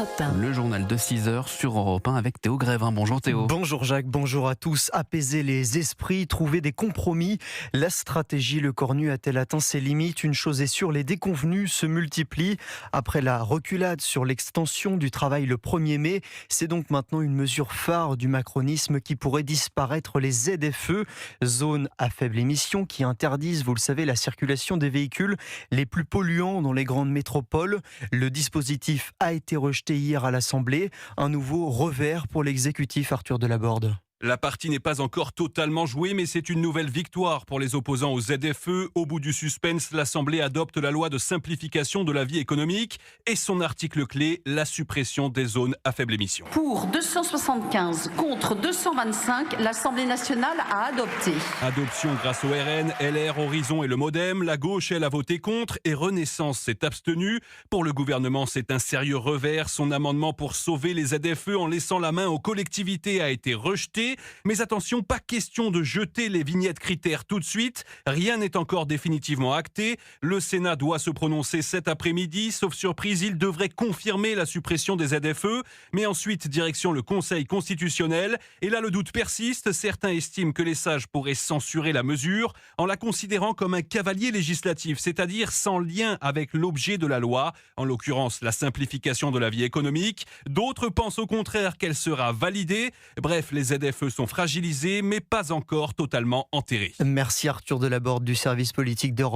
Europe 1. Le journal de 6h sur Europe 1 avec Théo Grévin. Bonjour Théo. Bonjour Jacques, bonjour à tous. Apaiser les esprits, trouver des compromis. La stratégie Le Cornu a-t-elle atteint ses limites? Une chose est sûre, les déconvenus se multiplient. Après la reculade sur l'extension du travail le 1er mai, c'est donc maintenant une mesure phare du macronisme qui pourrait disparaître, les ZFE, zones à faible émission qui interdisent, vous le savez, la circulation des véhicules les plus polluants dans les grandes métropoles. Le dispositif a été rejeté hier à l'Assemblée. Un nouveau revers pour l'exécutif Arthur Delaborde. La partie n'est pas encore totalement jouée, mais c'est une nouvelle victoire pour les opposants aux ZFE. Au bout du suspense, l'Assemblée adopte la loi de simplification de la vie économique et son article clé, la suppression des zones à faible émission. Pour 275 contre 225, l'Assemblée nationale a adopté. Adoption grâce au RN, LR, Horizon et le Modem. La gauche, elle, a voté contre et Renaissance s'est abstenue. Pour le gouvernement, c'est un sérieux revers. Son amendement pour sauver les ZFE en laissant la main aux collectivités a été rejeté. Mais attention, pas question de jeter les vignettes critères tout de suite. Rien n'est encore définitivement acté. Le Sénat doit se prononcer cet après-midi. Sauf surprise, il devrait confirmer la suppression des ZFE. Mais ensuite, direction le Conseil constitutionnel. Et là, le doute persiste. Certains estiment que les sages pourraient censurer la mesure en la considérant comme un cavalier législatif, c'est-à-dire sans lien avec l'objet de la loi, en l'occurrence la simplification de la vie économique. D'autres pensent au contraire qu'elle sera validée. Bref, les ZFE sont fragilisés, mais pas encore totalement enterrés. Merci Arthur Delaborde du service politique d'Europe.